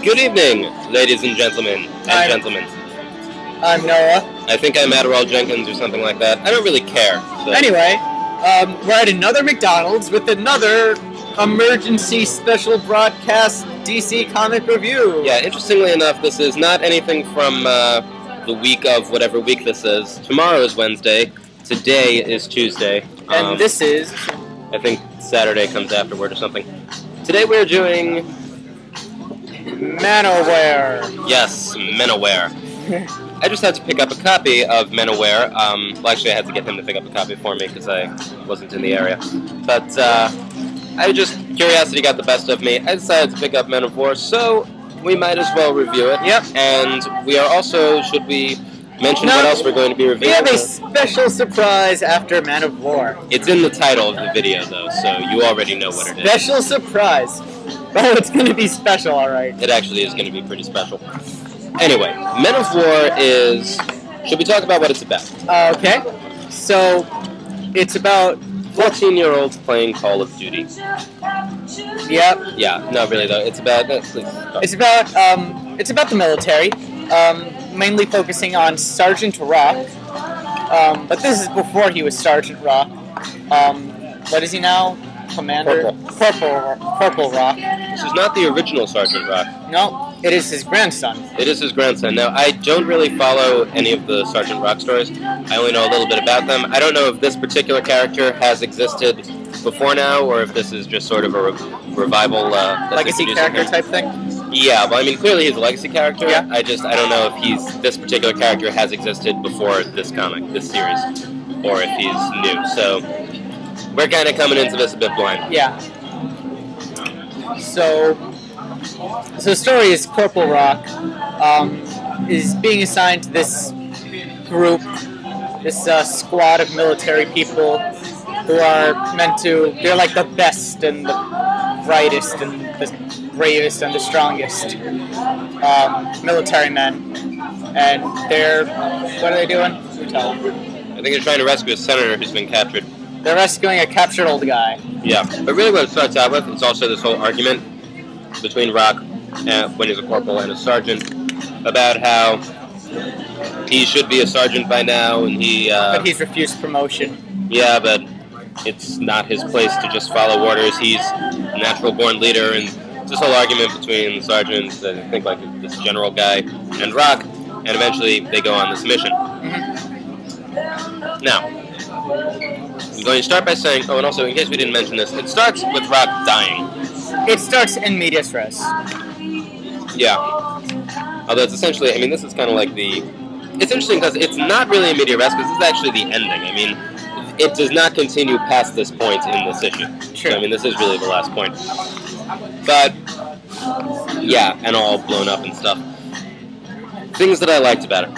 Good evening, ladies and gentlemen, and gentlemen. I'm Noah. I think I'm Adderall Jenkins or something like that. I don't really care. So. Anyway, we're at another McDonald's with another emergency special broadcast DC comic review. Yeah, interestingly enough, this is not anything from the week of whatever week this is. Tomorrow is Wednesday. Today is Tuesday. And this is... I think Saturday comes afterward or something. Today we're doing... Manoware. Yes, Manoware. I just had to pick up a copy of Manoware. Well, actually, I had to get him to pick up a copy for me because I wasn't in the area. But curiosity got the best of me. I decided to pick up Men of War, so we might as well review it. Yep. And we are also, should we mention what else we're going to be reviewing? We have a special surprise after Man of War. It's in the title of the video, though, so you already know what it is. Special surprise. Oh, it's going to be special, alright. It actually is going to be pretty special. Anyway, Men of War is... Should we talk about what it's about? Okay. So, it's about... 14-year-olds playing Call of Duty. Yep. Yeah, not really, though. It's about... It's about the military. Mainly focusing on Sergeant Rock. But this is before he was Sergeant Rock. What is he now? Commander? Corporal Rock. This is not the original Sergeant Rock. No, it is his grandson. It is his grandson. Now, I don't really follow any of the Sergeant Rock stories. I only know a little bit about them. I don't know if this particular character has existed before now, or if this is just sort of a revival... legacy character type thing? Yeah, well, I mean, clearly he's a legacy character. Yeah. I don't know if this particular character has existed before this comic, this series, or if he's new. So... we're kind of coming into this a bit blind. Yeah. So the story is Corporal Rock is being assigned to this group, this squad of military people who are meant to, they're like the best and the brightest and the bravest and the strongest military men. And they're, what are they doing? You tell them. I think they're trying to rescue a senator who's been captured. They're rescuing a captured old guy. Yeah, but really what it starts out with is also this whole argument between Rock, when he's a corporal, and a sergeant, about how he should be a sergeant by now, and he... but he's refused promotion. Yeah, but it's not his place to just follow orders. He's a natural-born leader, and it's this whole argument between the sergeant, I think like this general guy, and Rock, and eventually they go on this mission. Mm-hmm. Now... I'm going to start by saying, oh, and also, in case we didn't mention this, it starts with Rock dying. It starts in medias res. Yeah. Although it's essentially, I mean, this is kind of like the... It's interesting because it's not really in medias res, because this is actually the ending. I mean, it does not continue past this point in this issue. Sure. So, I mean, this is really the last point. But, yeah, and all blown up and stuff. Things that I liked about it.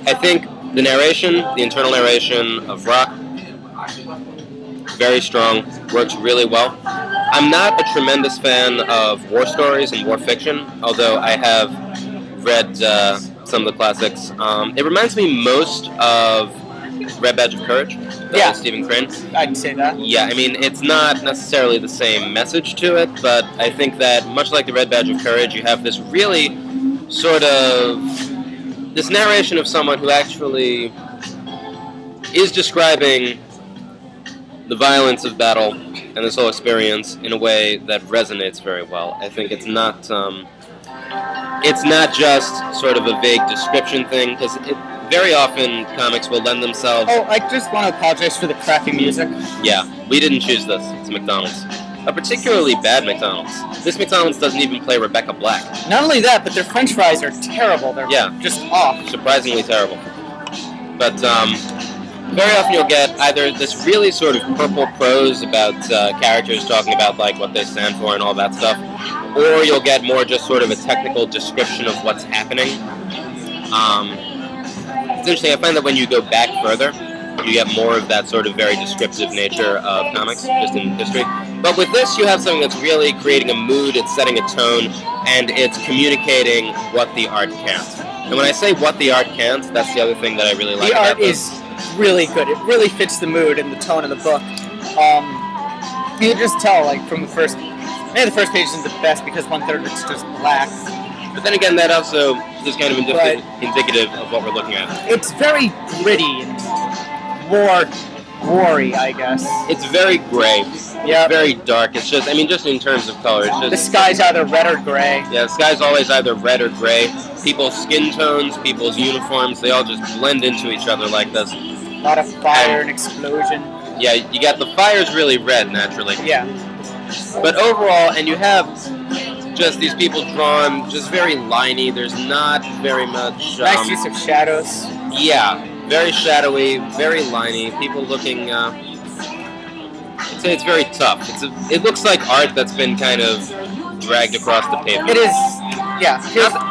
I think... the narration, the internal narration of Rock, very strong, works really well. I'm not a tremendous fan of war stories and war fiction, although I have read some of the classics. It reminds me most of Red Badge of Courage, by Stephen Crane. I'd say that. Yeah, I mean, it's not necessarily the same message to it, but I think that, much like the Red Badge of Courage, you have this really sort of... this narration of someone who actually is describing the violence of battle and this whole experience in a way that resonates very well. I think it's not just sort of a vague description thing, because very often comics will lend themselves... Oh, I just want to apologize for the crappy music. Yeah, we didn't choose this. It's McDonald's. A particularly bad McDonald's. This McDonald's doesn't even play Rebecca Black. Not only that, but their french fries are terrible. They're just off. Surprisingly terrible. But very often you'll get either this really sort of purple prose about characters talking about like what they stand for and all that stuff, or you'll get more just sort of a technical description of what's happening. It's interesting, I find that when you go back further, you get more of that sort of very descriptive nature of comics, just in history. But with this, you have something that's really creating a mood, it's setting a tone, and it's communicating what the art can't. And when I say what the art can't, that's the other thing that I really like about this. The art is really good. It really fits the mood and the tone of the book. You can just tell, like, from the first Maybe the first page isn't the best because 1/3 it's just black. But then again, that also is kind of indicative of what we're looking at. It's very gritty and war-y, I guess. It's very gray. Yeah. It's very dark. It's just, I mean, just in terms of color. It's just, the sky's either red or gray. Yeah, the sky's always either red or gray. People's skin tones, people's uniforms, they all just blend into each other like this. A lot of fire and explosion. Yeah, you got the fire's really red, naturally. Yeah. But overall, and you have just these people drawn just very liney. There's not very much... nice use of shadows. Yeah, very shadowy, very liney. People looking... I'd say it's very tough. It looks like art that's been kind of dragged across the paper. It is... Yeah,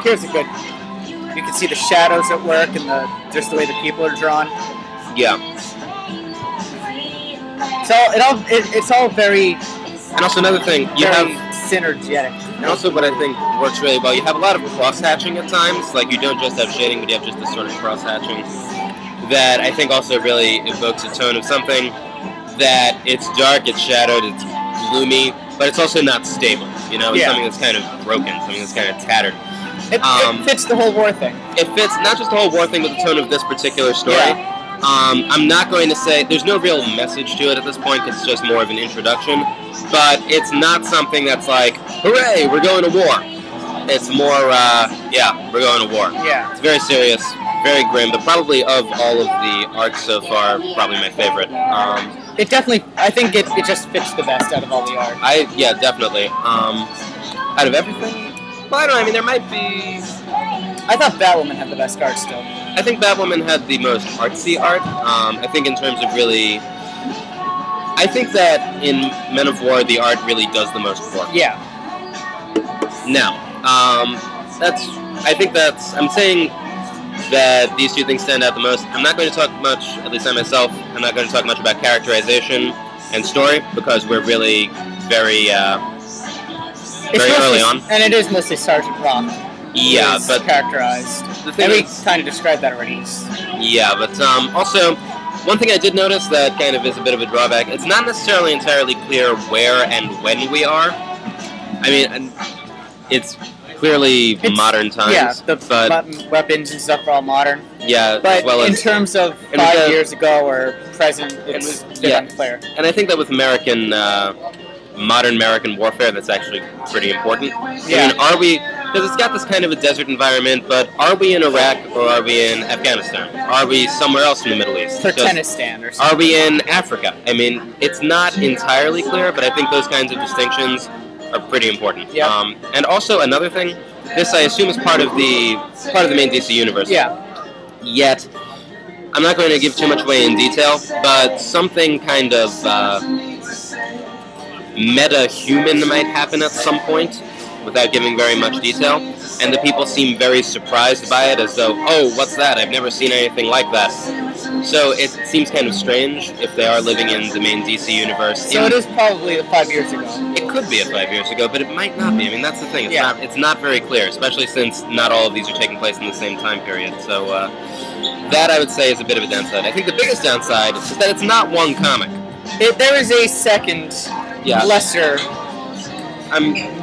here's a good... You can see the shadows at work and just the way the people are drawn. Yeah. It's all very... And also another thing, you have... synergetic. And also what I think works really well, you have a lot of cross-hatching at times. Like, you don't just have shading, but you have just this sort of cross-hatching that I think also really evokes a tone of something that it's dark, it's shadowed, it's gloomy, but it's also not stable. You know, it's something that's kind of broken, something that's kind of tattered. It fits the whole war thing. It fits not just the whole war thing, but the tone of this particular story. Yeah. I'm not going to say, there's no real message to it at this point, because it's just more of an introduction, but it's not something that's like, hooray, we're going to war. It's more, yeah, we're going to war. Yeah. It's very serious, very grim, but probably of all of the arcs so far, probably my favorite. It definitely, I think it just fits the best out of all the art. Yeah, definitely. Out of everything? Well, I don't know, I mean, there might be... I thought Batwoman had the best art still. I think Batwoman had the most artsy art. I think in terms of really... I think that in Men of War, the art really does the most work. Yeah. Now, I'm saying that these two things stand out the most. I'm not going to talk much, at least I myself, I'm not going to talk much about characterization and story, because we're really very early on. And it is mostly Sergeant Rock. Yeah, but characterized. The thing we kind of described that already. Yeah, but also, one thing I did notice that kind of is a bit of a drawback, it's not necessarily entirely clear where and when we are. I mean, it's clearly modern times. Yeah, the weapons and stuff are all modern. Yeah, but as well in as, terms of 5 years ago or present, it's unclear. And I think that with modern American warfare, that's actually pretty important. Yeah. I mean, are we... Because it's got this kind of a desert environment, but are we in Iraq or are we in Afghanistan? Are we somewhere else in the Middle East? Turkmenistan or something. Are we in Africa? I mean, it's not entirely clear, but I think those kinds of distinctions are pretty important. Yeah. And also another thing, this I assume is part of the main DC universe. Yeah. Yet, I'm not going to give too much away in detail, but something kind of meta-human might happen at some point, without giving very much detail, and the people seem very surprised by it, as though, oh, what's that? I've never seen anything like that. So it seems kind of strange if they are living in the main DC universe. So it is probably 5 years ago. It could be 5 years ago, but it might not be. I mean, that's the thing. It's not very clear, especially since not all of these are taking place in the same time period. So that, I would say, is a bit of a downside. I think the biggest downside is that it's not one comic. There is a second, lesser...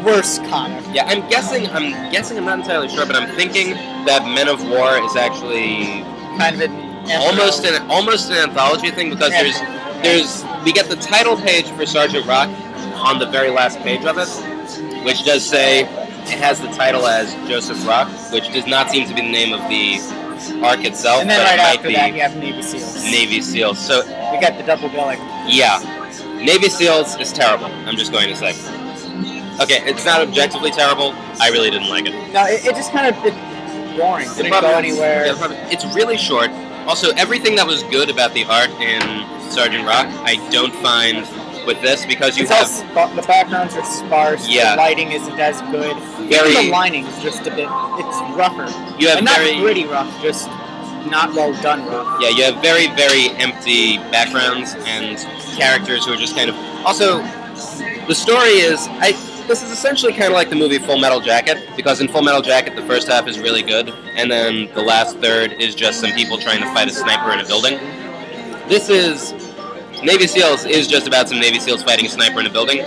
worse comic. Yeah, I'm guessing, I'm not entirely sure, but I'm thinking that Men of War is actually kind of almost an anthology thing, because we get the title page for Sergeant Rock on the very last page of it, which does say it has the title as Joseph Rock, which does not seem to be the name of the arc itself. And then but right it might after be that, you have Navy SEALs. Navy SEALs. So we got the double billing. Yeah, Navy SEALs is terrible. I'm just going to say. Okay, it's not objectively terrible. I really didn't like it. No, it just kind of it's boring. Didn't go anywhere. It's really short. Also, everything that was good about the art in Sergeant Rock, I don't find with this, because the backgrounds are sparse. Yeah. The lighting isn't as good. Even the lining is just a bit. It's rougher. You have not gritty rough, just not well done rough. Yeah, you have very, very empty backgrounds and characters who are just kind of. Also, the story is This is essentially kind of like the movie Full Metal Jacket, because in Full Metal Jacket the first half is really good, and then the last third is just some people trying to fight a sniper in a building. Navy SEALs is just about some Navy SEALs fighting a sniper in a building.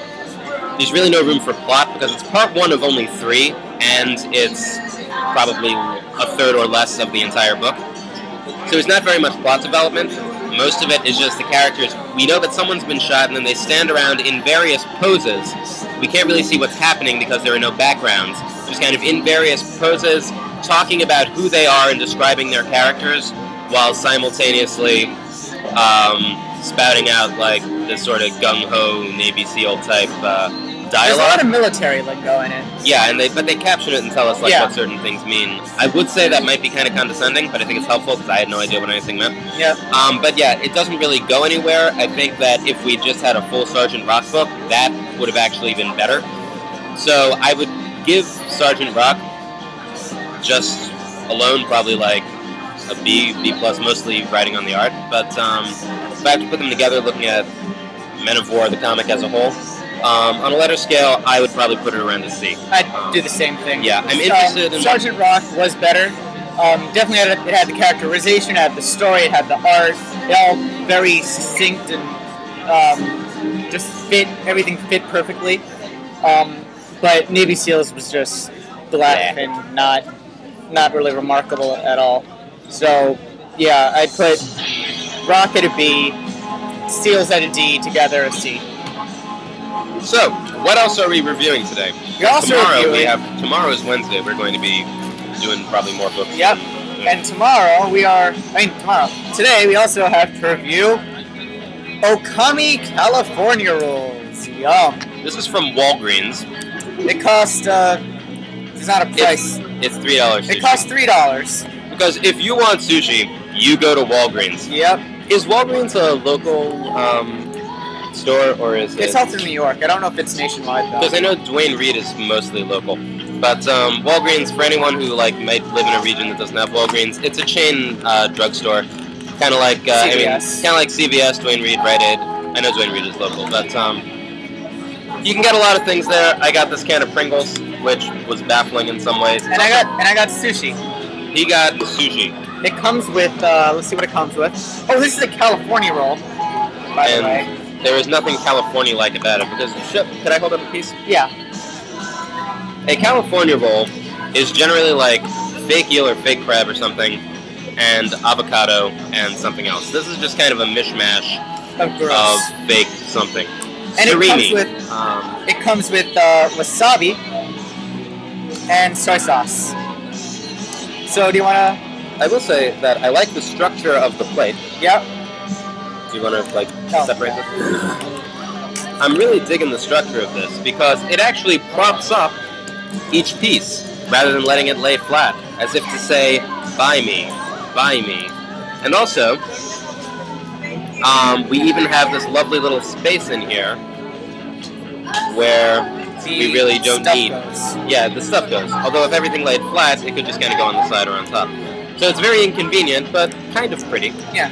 there's really no room for plot because it's part one of only 3, and it's probably a third or less of the entire book. So there's not very much plot development. Most of it is just the characters. We know that someone's been shot, and then they stand around in various poses. We can't really see what's happening because there are no backgrounds. Just kind of in various poses, talking about who they are and describing their characters, while simultaneously spouting out like this sort of gung-ho Navy SEAL type dialogue. There's a lot of military lingo in it. Yeah, but they caption it and tell us like Yeah. what certain things mean. I would say that might be kind of condescending, but I think it's helpful because I had no idea what anything meant. Yeah. But yeah, it doesn't really go anywhere. I think that if we just had a full Sergeant Rock book, that would have actually been better. So I would give Sergeant Rock just alone probably like a B plus, mostly writing on the art. But if I have to put them together, looking at Men of War, the comic as a whole, on a letter scale, I would probably put it around a C. I'd do the same thing. Yeah, I'm interested in... Sergeant Rock was better. Definitely it had the characterization, it had the story, it had the art. It all very succinct and just everything fit perfectly. But Navy SEALs was just black and not really remarkable at all. So, yeah, I'd put Rock at a B, SEALs at a D, together a C. So, what else are we reviewing today? Tomorrow is Wednesday. We're going to be doing probably more books. Yep. And today we also have to review Okami California Rolls. Yum. This is from Walgreens. It cost, it's not a price. It's $3. It costs $3. Because if you want sushi, you go to Walgreens. Yep. Is Walgreens a local store, or is it... It's out in New York. I don't know if it's nationwide, though. Because I know Dwayne Reed is mostly local. But Walgreens, for anyone who might live in a region that doesn't have Walgreens, it's a chain drugstore. Kind of like CVS. Kind of like CVS, Dwayne Reed, Rite Aid. I know Dwayne Reed is local, but you can get a lot of things there. I got this can of Pringles, which was baffling in some ways. And I got sushi. He got sushi. It comes with, let's see what it comes with. Oh, this is a California roll, by the way. There is nothing California-like about it, because, could I hold up a piece? Yeah. A California roll is generally like fake eel or fake crab or something, and avocado and something else. This is just kind of a mishmash of fake something. And Serrini. it comes with wasabi and soy sauce. So do you want to... I will say that I like the structure of the plate. Yep. Do you want to separate this? I'm really digging the structure of this because it actually props up each piece rather than letting it lay flat, as if to say, buy me, buy me. And also, we even have this lovely little space in here where we really don't need... Yeah, the stuff goes. Although if everything laid flat, it could just kind of go on the side or on top. So it's very inconvenient, but kind of pretty. Yeah.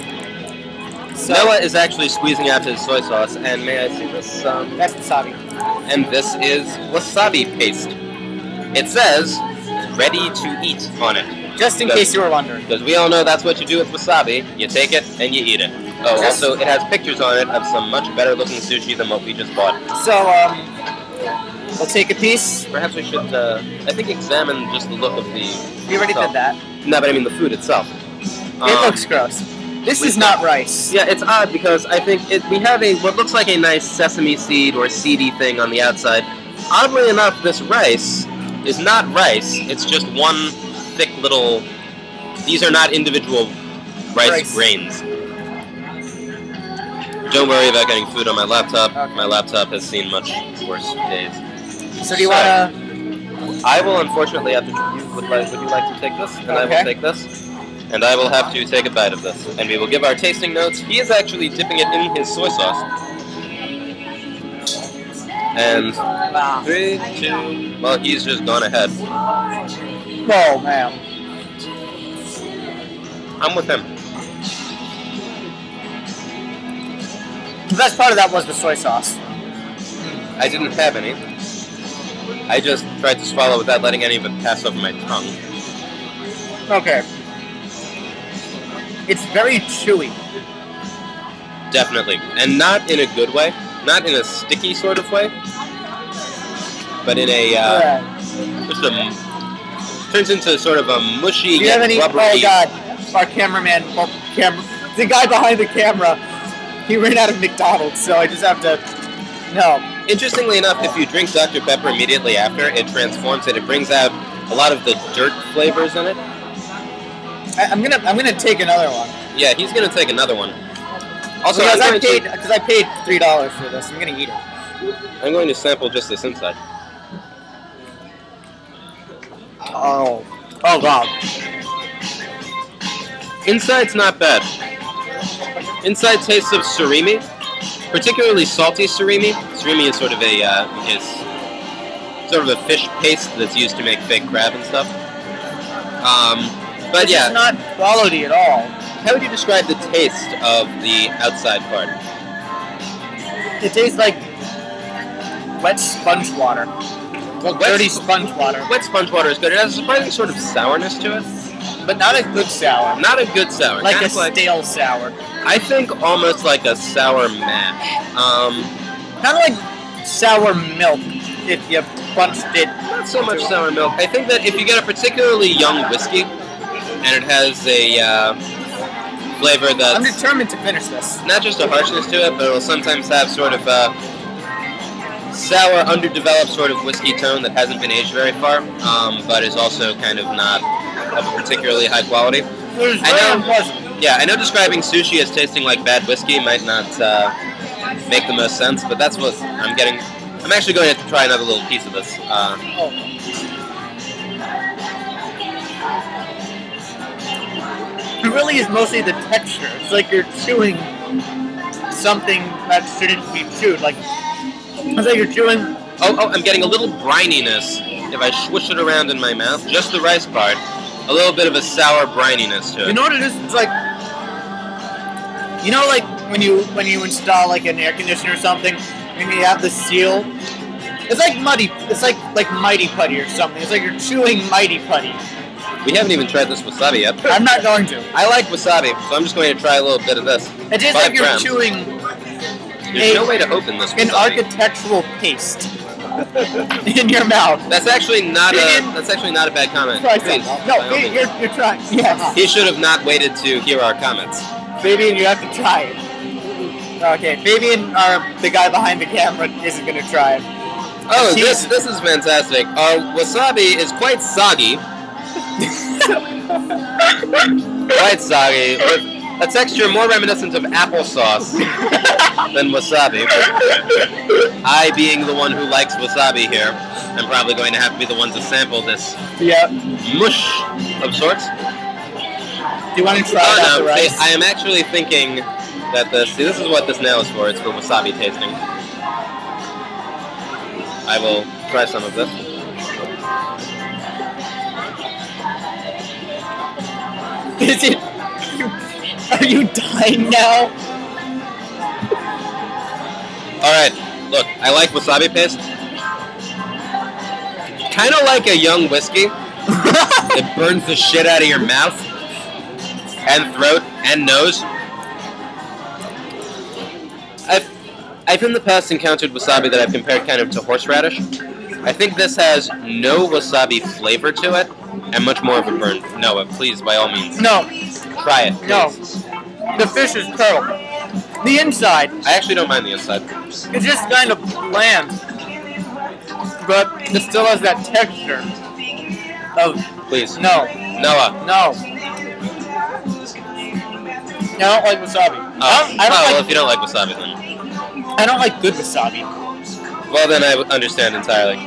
So, Noah is actually squeezing out his soy sauce, and may I see this? That's wasabi. And this is wasabi paste. It says, ready to eat on it. Just in case you were wondering. Because we all know that's what you do with wasabi. You take it, and you eat it. Oh, also, it has pictures on it of some much better looking sushi than what we just bought. So, we'll take a piece. Perhaps we should, I think, examine just the look of the... We already did that. No, but I mean the food itself. It looks gross. This is not rice. Yeah, it's odd because I think we have what looks like a nice sesame seed or seedy thing on the outside. Oddly enough, this rice is not rice. It's just one thick little... These are not individual rice grains. Don't worry about getting food on my laptop. Okay. My laptop has seen much worse days. So do you want to... I will unfortunately have to... Would you like to take this? And I will take this. And I will have to take a bite of this. And we will give our tasting notes. He is actually dipping it in his soy sauce. And 3, 2... Well, he's just gone ahead. Oh, man. I'm with him. The best part of that was the soy sauce. I didn't have any. I just tried to swallow without letting any of it pass over my tongue. Okay. It's very chewy. Definitely. And not in a good way. Not in a sticky sort of way. but in a just turns into sort of a mushy. Do you have any? Rubbery. Oh God, our cameraman, the guy behind the camera, he ran out of McDonald's, so I just have to. No. Interestingly enough, if you drink Dr. Pepper immediately after, it transforms it. It brings out a lot of the dirt flavors in it. I'm gonna take another one. Yeah, he's gonna take another one. Also, because I paid $3 for this, I'm gonna eat it. I'm going to sample just this inside. Oh God. Inside's not bad. Inside tastes of surimi, particularly salty surimi. Surimi is sort of a fish paste that's used to make fake crab and stuff. But yeah, it's not quality at all. How would you describe the taste of the outside part? It tastes like wet sponge water. Well, dirty sponge water. Wet sponge water is good. It has a surprising sort of sourness to it. But not a good sour. Not a good sour. Like a stale sour. I think almost like a sour mash. Kind of like sour milk if you punched it. Not so much sour milk. I think that if you get a particularly young whiskey, and it has a flavor that's... I'm determined to finish this. Not just a harshness to it, but it will sometimes have sort of a sour, underdeveloped sort of whiskey tone that hasn't been aged very far, but is also kind of not of a particularly high quality. I know describing sushi as tasting like bad whiskey might not make the most sense, but that's what I'm getting. I'm actually going to have to try another little piece of this. It really is mostly the texture. It's like you're chewing something that shouldn't be chewed. Like, it's like you're chewing... I'm getting a little brininess if I swish it around in my mouth. Just the rice part. A little bit of a sour brininess to it. You know what it is? It's like... You know, like, when you install, like, an air conditioner or something, and you have the seal? It's like muddy. It's like Mighty Putty or something. It's like you're chewing Mighty Putty. We haven't even tried this wasabi yet. I'm not going to. I like wasabi, so I'm just going to try a little bit of this. It tastes like you're chewing... There's no way to open this wasabi. An architectural paste in your mouth. That's actually not a bad comment. Please, no, you're trying. Yes. He should have not waited to hear our comments. Fabian, you have to try it. Okay, Fabian, the guy behind the camera, isn't going to try it. Oh, this is fantastic. Our wasabi is quite soggy. Quite soggy, with a texture more reminiscent of applesauce than wasabi. I, being the one who likes wasabi here, am probably going to have to be the one to sample this mush of sorts. Do you want to try it out the rice? I am actually thinking that this is what this now is for. It's for wasabi tasting. I will try some of this. Is it? Are you dying now? Alright, look, I like wasabi paste. Kind of like a young whiskey. It burns the shit out of your mouth, and throat, and nose. I've in the past encountered wasabi that I've compared kind of to horseradish. I think this has no wasabi flavor to it, and much more of a burn. Noah, please, by all means. No. Try it, please. No. The fish is terrible. The inside. I actually don't mind the inside. It's just kind of bland. But it still has that texture of... Please. No. Noah. No. I don't like wasabi. Well, if you don't like wasabi, then... I don't like good wasabi. Well, then I understand entirely.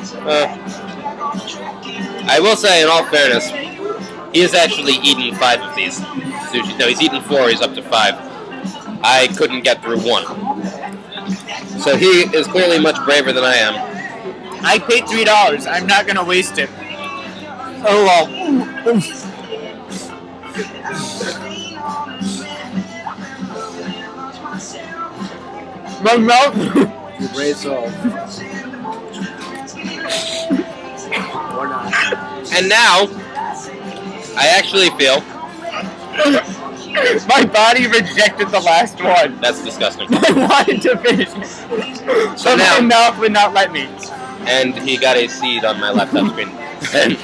I will say, in all fairness, he has actually eaten 5 of these sushi. No, he's eaten 4, he's up to 5. I couldn't get through 1. So he is clearly much braver than I am. I paid $3. I'm not going to waste it. Oh, well. My mouth. You brace off. Or not. And now, I actually feel... My body rejected the last one. That's disgusting. I wanted to finish it. So but now, my mouth would not let me. and he got a seed on my laptop screen. And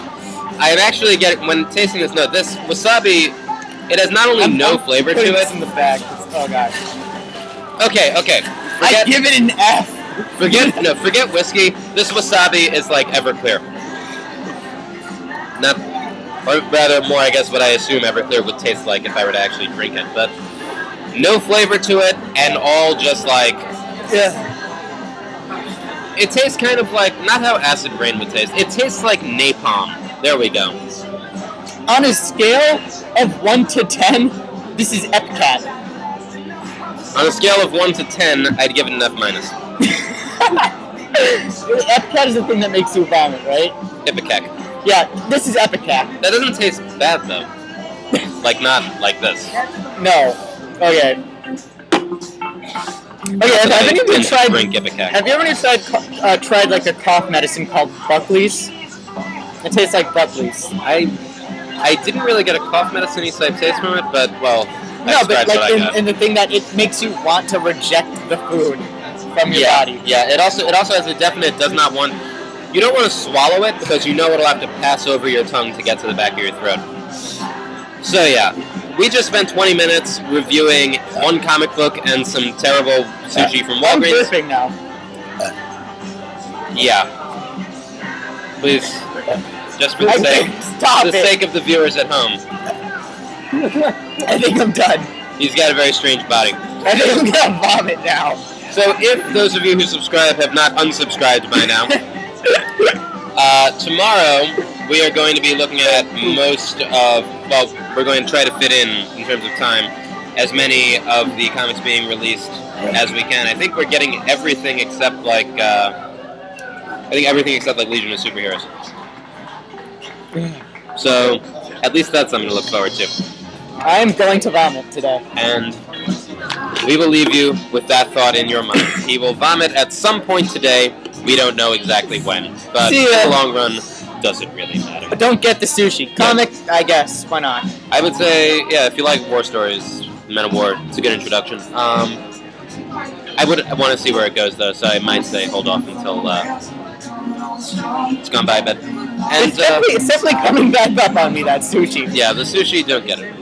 I'm actually getting, when tasting this note, this wasabi, it has not only no flavor to it. In the bag. Oh god. Okay. I give it an F. Forget whiskey. This wasabi is like Everclear. Not, or rather, more I guess what I assume Everclear would taste like if I were to actually drink it. But no flavor to it, and all just like It tastes kind of like not how acid rain would taste. It tastes like napalm. There we go. On a scale of 1 to 10, this is Epcat. On a scale of 1 to 10, I'd give it an F minus. Epcat is the thing that makes you vomit, right? Ipecac. Yeah, this is Epicac. That doesn't taste bad though. Like not like this. No. Okay. Okay, have any of you tried? Drink Ipecac. Have you ever tried like a cough medicine called Buckley's? It tastes like Buckley's. I didn't really get a cough medicine-y type taste from it, but well. No, but like in the thing that it makes you want to reject the food from your body. Yeah, it also has a definite does not want. You don't want to swallow it because you know it'll have to pass over your tongue to get to the back of your throat. So yeah, we just spent 20 minutes reviewing one comic book and some terrible sushi from Walgreens. I'm burping now. Yeah. Please, just for the sake of the viewers at home. I think I'm done. He's got a very strange body. I think I'm gonna vomit now. So if those of you who subscribe have not unsubscribed by now, tomorrow we are going to be looking at we're going to try to fit in terms of time, as many of the comics being released as we can. I think we're getting everything except like, Legion of Superheroes. So, at least that's something to look forward to. I am going to vomit today. And we will leave you with that thought in your mind. He will vomit at some point today. We don't know exactly when. But in the long run, doesn't really matter. But don't get the sushi. Comics, I guess. Why not? I would say, yeah, if you like war stories, Men of War, it's a good introduction. I would want to see where it goes, though, so I might say hold off until it's gone by a bit. And, it's definitely coming back up on me, that sushi. Yeah, the sushi, don't get it.